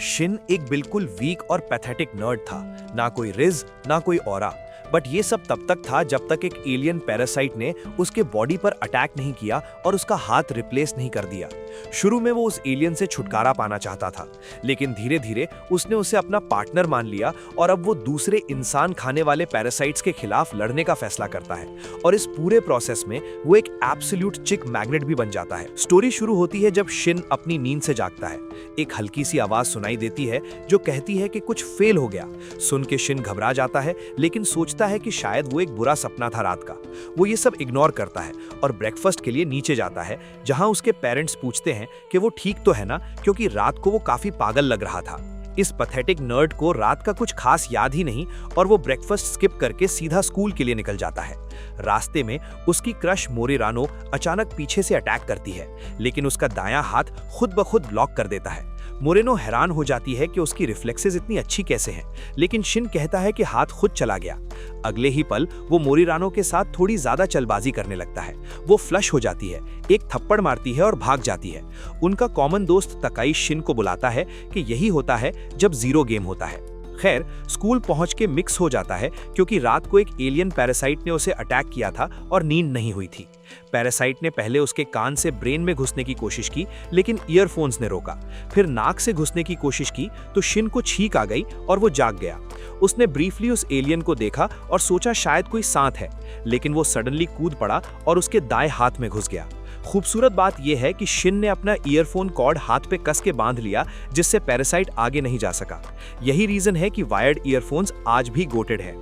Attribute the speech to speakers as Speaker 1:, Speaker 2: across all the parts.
Speaker 1: Shin एक बिल्कुल week और पैथेटिक नर्ड था, ना कोई रिज ना कोई ऑरा। बट ये सब तब तक था जब तक एक एलियन पैरासाइट ने उसके बॉडी पर अटैक नहीं किया और उसका हाथ रिप्लेस नहीं कर दिया। शुरू में वो उस एलियन से छुटकारा पाना चाहता था, लेकिन धीरे धीरे उसने उसे अपना पार्टनर मान लिया और अब वो दूसरे इंसान खाने वाले पैरासाइट्स के खिलाफ लड़ने का फैसला करता है। और इस पूरे प्रोसेस में वो एक एब्सोल्यूट चिक मैग्नेट भी बन जाता है। स्टोरी शुरू होती है जब शिन अपनी नींद से जागता है। एक हल्की सी आवाज सुनाई देती है जो कहती है कि कुछ फेल हो गया। सुन के शिन घबरा जाता है, लेकिन सोचता है कि शायद वो एक बुरा सपना था रात का। वो ये सब इग्नोर करता है और ब्रेकफास्ट के लिए नीचे जाता है, जहां उसके पेरेंट्स पूछते हैं कि वो ठीक तो है ना, क्योंकि रात को वो काफी पागल लग रहा था। इस पैथेटिक नर्ड को रात का कुछ खास याद ही नहीं और वो ब्रेकफास्ट स्किप करके सीधा स्कूल के लिए निकल जाता है। रास्ते में उसकी क्रश मोरिरानो अचानक पीछे से अटैक करती है, लेकिन उसका दायां हाथ खुद ब खुद ब्लॉक कर देता है। मोरेनो हैरान हो जाती है कि उसकी रिफ्लेक्सेस इतनी अच्छी कैसे हैं, लेकिन शिन कहता है कि हाथ खुद चला गया। अगले ही पल वो मोरिरानो के साथ थोड़ी ज्यादा चलबाजी करने लगता है। वो फ्लश हो जाती है, एक थप्पड़ मारती है और भाग जाती है। उनका कॉमन दोस्त तकाई शिन को बुलाता है कि यही होता है जब जीरो गेम होता है। खैर, स्कूल पहुंच के मिक्स हो जाता है, क्योंकि रात को एक एलियन पैरासाइट ने उसे अटैक किया था और नींद नहीं हुई थी। पैरासाइट ने पहले उसके कान से ब्रेन में घुसने की कोशिश की, लेकिन ईयरफोन्स ने रोका। फिर नाक से घुसने की कोशिश की तो शिन को छींक आ गई और वो जाग गया। उसने ब्रीफली उस एलियन को देखा और सोचा शायद कोई सांप है, लेकिन वो सडनली कूद पड़ा और उसके दाएं हाथ में घुस गया। खूबसूरत बात यह है कि शिन ने अपना ईयरफोन कॉर्ड हाथ पे कस के बांध लिया, जिससे पैरासाइट आगे नहीं जा सका। यही रीजन है कि वायर्ड ईयरफोन्स आज भी गोटेड है।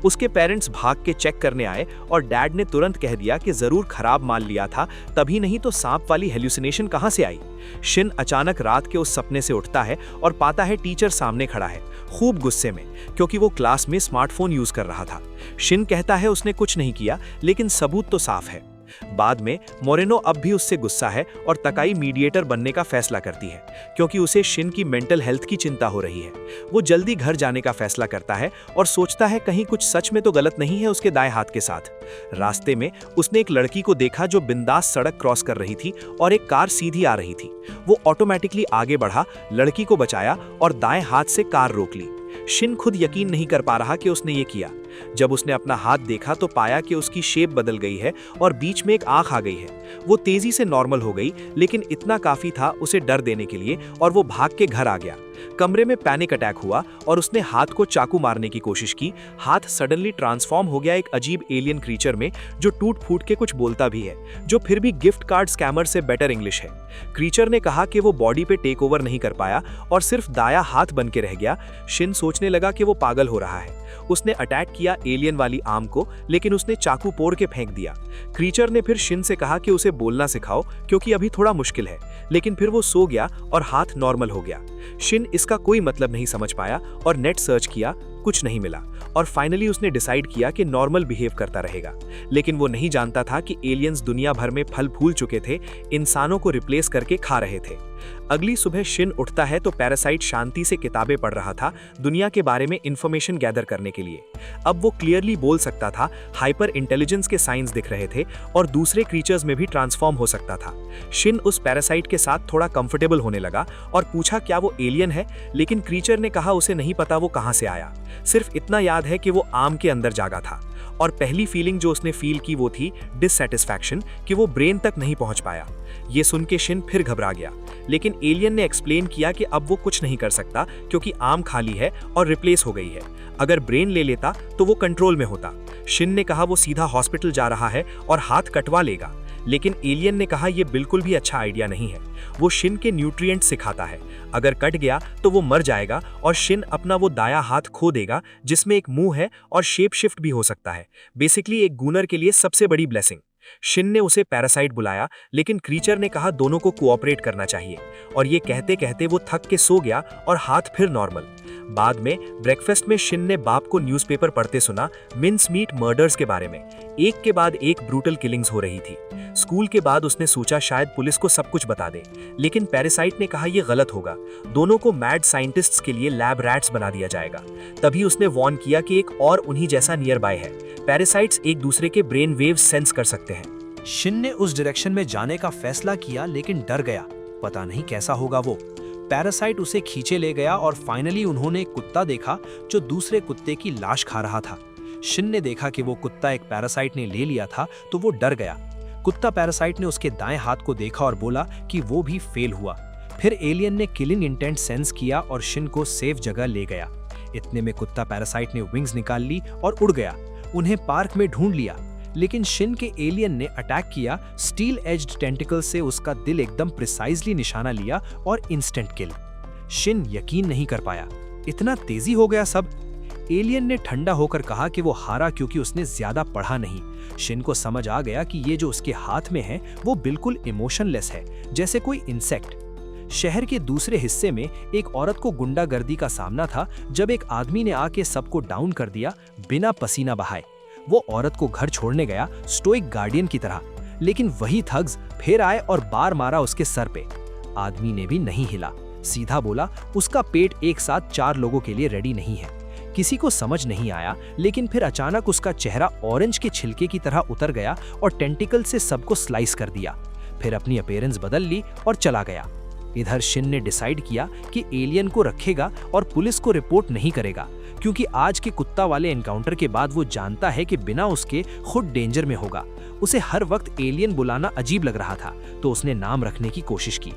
Speaker 1: उसके पेरेंट्स भाग के चेक करने आए और डैड ने तुरंत कह दिया कि जरूर खराब माल लिया था, तभी नहीं तो सांप वाली हेल्यूसिनेशन कहां से आई। शिन अचानक रात के उस सपने से उठता है और पाता है टीचर सामने खड़ा है, खूब गुस्से में, क्योंकि वो क्लास में स्मार्टफोन यूज कर रहा था। शिन कहता है उसने कुछ नहीं किया, लेकिन सबूत तो साफ है। बाद में मोरेनो अब भी उससे गुस्सा है और तकाई मीडिएटर बनने का फैसला करती है, क्योंकि उसे शिन की मेंटल हेल्थ की चिंता हो रही है। वो जल्दी घर जाने का फैसला करता है और सोचता है कहीं कुछ सच में तो गलत नहीं है उसके दाएं हाथ के साथ। रास्ते में उसने एक लड़की को देखा जो बिंदास सड़क क्रॉस कर रही थी और एक कार सीधी आ रही थी। वो ऑटोमेटिकली आगे बढ़ा, लड़की को बचाया और दाएं हाथ से कार रोक ली। शिन खुद यकीन नहीं कर पा रहा कि उसने ये किया। जब उसने अपना हाथ देखा तो पाया कि उसकी शेप बदल गई है और बीच में एक आंख आ गई है। वो तेजी से नॉर्मल हो गई, लेकिन इतना काफी था उसे डर देने के लिए और वो भाग के घर आ गया। कमरे में पैनिक अटैक हुआ और उसने हाथ को चाकू मारने की कोशिश की। हाथ सडनली ट्रांसफॉर्म हो गया एक अजीब एलियन क्रीचर में, जो टूट फूट के कुछ बोलता भी है, जो फिर भी गिफ्ट कार्ड स्कैमर से बेटर इंग्लिश है। क्रीचर ने कहा कि वो बॉडी पे टेक ओवर नहीं कर पाया और सिर्फ दाया हाथ बन के रह गया। शिन सोचने लगा कि वो पागल हो रहा है। उसने अटैक किया एलियन वाली आर्म को, लेकिन उसने चाकू पोड़ के फेंक दिया। क्रीचर ने फिर शिन से कहा कि उसे बोलना सिखाओ, क्योंकि अभी थोड़ा मुश्किल है, लेकिन फिर वो सो गया और हाथ नॉर्मल हो गया। शिन इसका कोई मतलब नहीं समझ पाया और नेट सर्च किया, कुछ नहीं मिला और फाइनली उसने डिसाइड किया कि नॉर्मल बिहेव करता रहेगा। लेकिन वो नहीं जानता था कि एलियंस दुनिया भर में फल फूल चुके थे, इंसानों को रिप्लेस करके खा रहे थे। अगली सुबह शिन उठता है तो पैरासाइट शांति से किताबें पढ़ रहा था, दुनिया के बारे में इंफॉर्मेशन गैदर करने के लिए। अब वो क्लियरली बोल सकता था, हाइपर इंटेलिजेंस के साइंस दिख रहे थे और दूसरे क्रीचर्स में भी ट्रांसफॉर्म हो सकता था। शिन उस पैरासाइट के साथ थोड़ा कंफर्टेबल होने लगा और पूछा क्या वो एलियन है, लेकिन क्रीचर ने कहा उसे नहीं पता वो कहां से आया। सिर्फ इतना याद है कि वो आम के अंदर जागा था और पहली फीलिंग जो उसने फील की वो थी डिससैटिस्फैक्शन, कि वो ब्रेन तक नहीं पहुंच पाया। ये सुन के शिन फिर घबरा गया, लेकिन एलियन ने एक्सप्लेन किया कि अब वो कुछ नहीं कर सकता, क्योंकि आर्म खाली है और रिप्लेस हो गई है। अगर ब्रेन ले लेता तो वो कंट्रोल में होता। शिन ने कहा वो सीधा हॉस्पिटल जा रहा है और हाथ कटवा लेगा, लेकिन एलियन ने कहा यह बिल्कुल भी अच्छा आइडिया नहीं है। वो शिन के न्यूट्रिएंट्स सिखाता है, अगर कट गया तो वो मर जाएगा और शिन अपना वो दाया हाथ खो देगा, जिसमें एक मुंह है और शेप शिफ्ट भी हो सकता है। बेसिकली एक गूनर के लिए सबसे बड़ी ब्लेसिंग। शिन ने उसे पैरासाइट बुलाया, लेकिन क्रीचर ने कहा दोनों को कोऑपरेट करना चाहिए, और ये कहते कहते वो थक के सो गया और हाथ फिर नॉर्मल। बाद में ब्रेकफास्ट में शिन ने बाप को न्यूज़पेपर पढ़ते सुना, मिन्स मीट मर्डर्स के बारे में। एक के बाद एक ब्रूटल किलिंग्स हो रही थी। स्कूल के बाद उसने सोचा शायद पुलिस को सब कुछ बता दे, लेकिन पैरासाइट ने कहा यह गलत होगा, दोनों को मैड साइंटिस्ट्स के लिए लैब रैट्स बना दिया जाएगा। तभी उसने वार्न किया कि एक और उन्हीं जैसा नियर बाय है। पैरासाइट्स एक दूसरे के ब्रेन वेव्स सेंस कर सकते हैं।
Speaker 2: शिन ने उस डायरेक्शन में जाने का फैसला किया, लेकिन डर गया, पता नहीं कैसा होगा वो। पैरासाइट उसे खींचे ले गया और फाइनली उन्होंने एक कुत्ता देखा जो दूसरे कुत्ते की लाश खा रहा था। शिन ने देखा कि वो कुत्ता एक पैरासाइट ने ले लिया था तो वो डर गया। कुत्ता पैरासाइट ने उसके दाएं हाथ को देखा और बोला कि वो भी फेल हुआ। फिर एलियन ने किलिंग इंटेंट सेंस किया और शिन को सेफ जगह ले गया। इतने में कुत्ता पैरासाइट ने विंग्स निकाल ली और उड़ गया। उन्हें पार्क में ढूंढ लिया, लेकिन शिन के एलियन ने अटैक किया। स्टील एज्ड टेंटिकल से उसका दिल एकदम प्रिसाइजली निशाना लिया और इंस्टेंट किल। शिन यकीन नहीं कर पाया, इतना तेजी हो गया सब। एलियन ने ठंडा होकर कहा कि वो हारा क्योंकि उसने ज्यादा पढ़ा नहीं। शिन को समझ आ गया कि ये जो उसके हाथ में है वो बिल्कुल इमोशनलेस है, जैसे कोई इंसेक्ट। शहर के दूसरे हिस्से में एक औरत को गुंडागर्दी का सामना था जब एक आदमी ने आके सबको डाउन कर दिया बिना पसीना बहाए। वो औरत को घर छोड़ने गया स्टोइक गार्डियन की तरह, लेकिन वही थग्स फिर आए और बार मारा उसके सर पे। आदमी ने भी नहीं हिला, सीधा बोला उसका पेट एक साथ 4 लोगों के लिए रेडी नहीं है। किसी को समझ नहीं आया, लेकिन फिर अचानक उसका चेहरा ऑरेंज के छिलके की तरह उतर गया और टेंटिकल से सबको स्लाइस कर दिया। फिर अपनी अपीयरेंस बदल ली और चला गया। इधर शिन ने डिसाइड किया कि एलियन को रखेगा और पुलिस को रिपोर्ट नहीं करेगा, क्योंकि आज के कुत्ता वाले एनकाउंटर के बाद वो जानता है कि बिना उसके खुद डेंजर में होगा। उसे हर वक्त एलियन बुलाना अजीब लग रहा था, तो उसने नाम रखने की कोशिश की।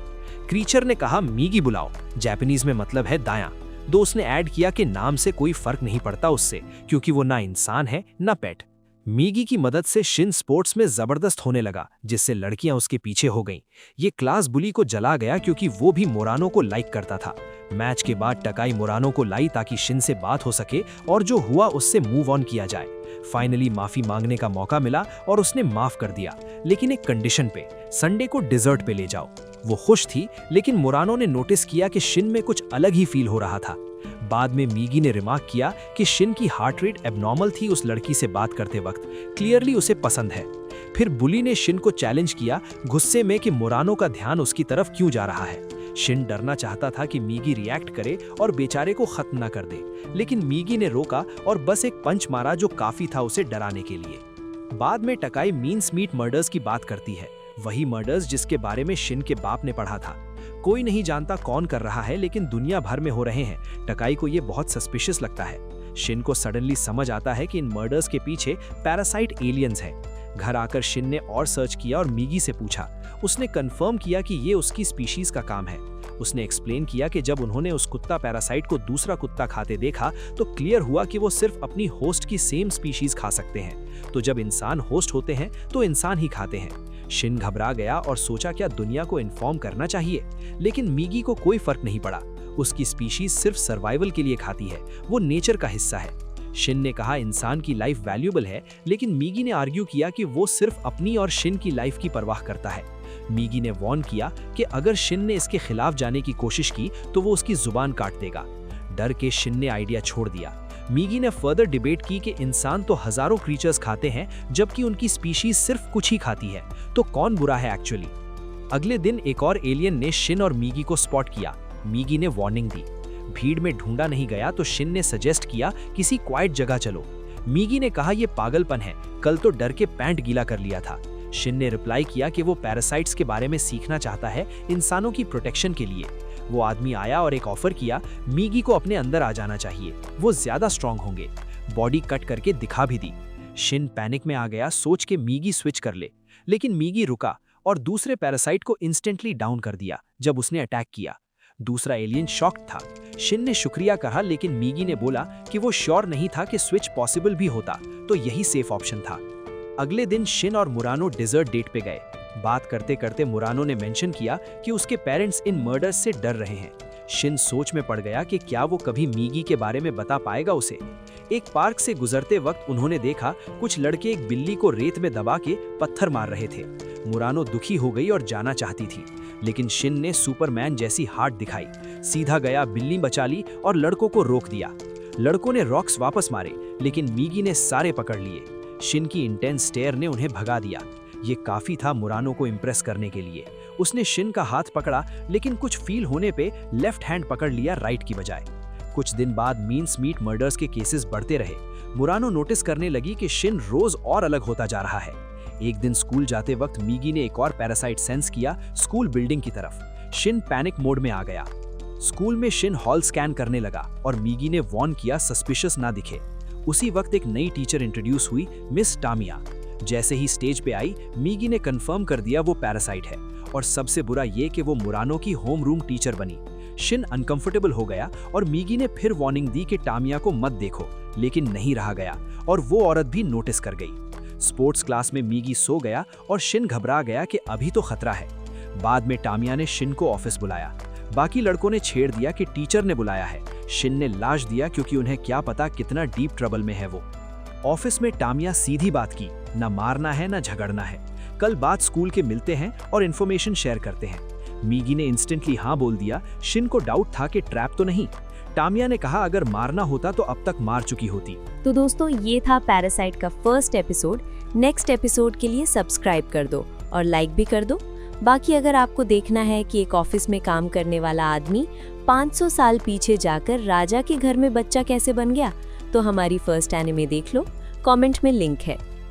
Speaker 2: क्रीचर ने कहा मीगी बुलाओ, जापानीज में मतलब है दायां। दोस्त ने ऐड किया कि नाम से कोई फर्क नहीं पड़ता उससे, क्योंकि वो ना इंसान है ना पेट। मीगी की मदद से शिन स्पोर्ट्स में जबरदस्त होने लगा, जिससे लड़कियां उसके पीछे हो गईं। ये क्लास बुली को जला गया क्योंकि वो भी मोरानो को लाइक करता था। मैच के बाद टकाई मोरानो को लाई ताकि शिन से बात हो सके और जो हुआ उससे मूव ऑन किया जाए। फाइनली माफी मांगने का मौका मिला और उसने माफ कर दिया, लेकिन एक कंडीशन पे, संडे को डिजर्ट पे ले जाओ। वो खुश थी, लेकिन मोरानो ने नोटिस किया कि शिन में कुछ अलग ही फील हो रहा था। बाद में मीगी ने रिमार्क किया कि शिन की हार्ट रेट एबनॉर्मल थी उस लड़की से बात करते वक्त, क्लियरली उसे पसंद है। फिर बुली ने शिन को चैलेंज किया गुस्से में कि मोरानो का ध्यान उसकी तरफ क्यों जा रहा है। शिन डरना चाहता था कि मीगी रिएक्ट करे और बेचारे को खत्म न कर दे, लेकिन मीगी ने रोका और बस एक पंच मारा जो काफी था उसे डराने के लिए। बाद में टकाई मीन्स मीट मर्डर्स की बात करती है, वही मर्डर्स जिसके बारे में शिन के बाप ने पढ़ा था। कोई नहीं जानता कौन कर रहा है, लेकिन दुनिया भर में हो रहे हैं। टकाई को ये बहुत सस्पिशियस लगता है। शिन को सडनली समझ आता है कि इन मर्डर्स के पीछे पैरासाइट एलियंस हैं। घर आकर शिन ने और सर्च किया और मीगी से पूछा। उसने कंफर्म किया कि ये उसकी स्पीशीज का काम है। उसने एक्सप्लेन किया कि जब उन्होंने उस कुत्ता पैरासाइट को दूसरा कुत्ता खाते देखा तो क्लियर हुआ कि वो सिर्फ अपनी होस्ट की सेम स्पीशीज खा सकते हैं। तो जब इंसान होस्ट होते हैं तो इंसान ही खाते हैं। शिन घबरा गया और सोचा क्या दुनिया को इन्फॉर्म करना चाहिए, लेकिन मीगी को कोई फर्क नहीं पड़ा। उसकी स्पीशीज सिर्फ सर्वाइवल के लिए खाती है, वो नेचर का हिस्सा है। शिन ने कहा इंसान की लाइफ वैल्यूएबल है, लेकिन मीगी ने आर्ग्यू किया कि वो सिर्फ अपनी और शिन की लाइफ की परवाह करता है। मीगी ने वार्न किया कि अगर शिन ने इसके खिलाफ जाने की कोशिश की तो वो उसकी जुबान काट देगा। डर के शिन ने आइडिया छोड़ दिया। मीगी ने फर्दर डिबेट की कि इंसान तो हजारों क्रीचर्स खाते हैं जबकि उनकी स्पीशीज सिर्फ कुछ ही खाती है, तो कौन बुरा है एक्चुअली। अगले दिन एक और एलियन ने शिन और मीगी को स्पॉट किया। मीगी ने वार्निंग दी। भीड़ में ढूंढा नहीं गया तो शिन ने सजेस्ट किया किसी क्वाइट जगह चलो। मीगी ने कहा यह पागलपन है, कल तो डर के पैंट गीला कर लिया था। शिन ने रिप्लाई किया कि वो पैरासाइट्स के बारे में सीखना चाहता है इंसानों की प्रोटेक्शन के लिए। वो आदमी आया और एक ऑफर किया, मीगी को अपने अंदर आ जाना चाहिए, वो ज्यादा स्ट्रांग होंगे। बॉडी कट करके दिखा भी दी। शिन पैनिक में आ गया, सोच के मीगी स्विच कर ले, लेकिन मीगी रुका और दूसरे पैरासाइट को इंस्टेंटली डाउन कर दिया जब उसने अटैक किया। दूसरा एलियन शॉक्ड था। शिन ने शुक्रिया कहा, लेकिन मीगी ने बोला कि वो श्योर नहीं था कि स्विच पॉसिबल भी होता, तो यही सेफ ऑप्शन था। अगले दिन शिन और मुरानो डिजर्ट डेट पे गए। बात करते करते मुरानो ने मेंशन किया कि उसके पेरेंट्स इन मर्डर्स से डर रहे हैं। शिन सोच में पड़ गया कि क्या वो कभी मीगी के बारे में बता पाएगा उसे। एक पार्क से गुजरते वक्त उन्होंने देखा कुछ लड़के एक बिल्ली को रेत में दबा के पत्थर मार रहे थे। मुरानो दुखी हो गई और जाना चाहती थी, लेकिन शिन ने सुपरमैन जैसी हार्ट दिखाई। सीधा गया, बिल्ली बचा ली और लड़कों को रोक दिया। लड़कों ने रॉक्स वापस मारे, लेकिन मीगी ने सारे पकड़ लिए। शिन की इंटेंस स्टेयर ने उन्हें भगा दिया। ये काफी था मुरानो को इम्प्रेस करने के लिए। उसने शिन का हाथ पकड़ा, लेकिन कुछ फील होने पे लेफ्ट हैंड पकड़ लिया राइट की बजाय। कुछ दिन बाद मीन्स मीट मर्डर्स के केसेस बढ़ते रहे। मुरानो नोटिस करने लगी कि शिन रोज और अलग होता जा रहा है। एक दिन स्कूल जाते वक्त मीगी ने एक और पैरासाइट सेंस किया स्कूल बिल्डिंग की तरफ। शिन पैनिक मोड में आ गया। स्कूल में शिन हॉल स्कैन करने लगा और मीगी ने वॉर्न किया सस्पिशियस ना दिखे। उसी वक्त एक नई टीचर इंट्रोड्यूस हुई, मिस टामिया। जैसे ही स्टेज पे आई, मीगी ने कंफर्म कर दिया वो पैरासाइट है, और सबसे बुरा ये कि वो मुरानो की होम रूम टीचर बनी। शिन अनकंफर्टेबल हो गया और मीगी ने फिर वार्निंग दी कि टामिया को मत देखो, लेकिन नहीं रहा गया और वो औरत भी नोटिस कर गई। स्पोर्ट्स क्लास में मीगी सो गया और शिन घबरा गया कि अभी तो खतरा है। बाद में टामिया ने शिन को ऑफिस बुलाया। बाकी लड़कों ने छेड़ दिया कि टीचर ने बुलाया है। शिन ने लाश दिया क्योंकि उन्हें क्या पता कितना डीप ट्रबल में है वो। ऑफिस में टामिया सीधी बात की, ना मारना है ना झगड़ना है, कल बात स्कूल के मिलते हैं और इन्फॉर्मेशन शेयर करते हैं। मीगी ने इंस्टेंटली हाँ बोल दिया। शिन को डाउट था कि ट्रैप तो नहीं। टामिया ने कहा अगर मारना होता तो अब तक मार चुकी होती।
Speaker 3: तो दोस्तों, ये था पैरासाइट का फर्स्ट एपिसोड। नेक्स्ट एपिसोड के लिए सब्सक्राइब कर दो और लाइक भी कर दो। बाकी अगर आपको देखना है कि एक ऑफिस में काम करने वाला आदमी 500 साल पीछे जाकर राजा के घर में बच्चा कैसे बन गया, तो हमारी फर्स्ट एनिमे देख लो, कमेंट में लिंक है।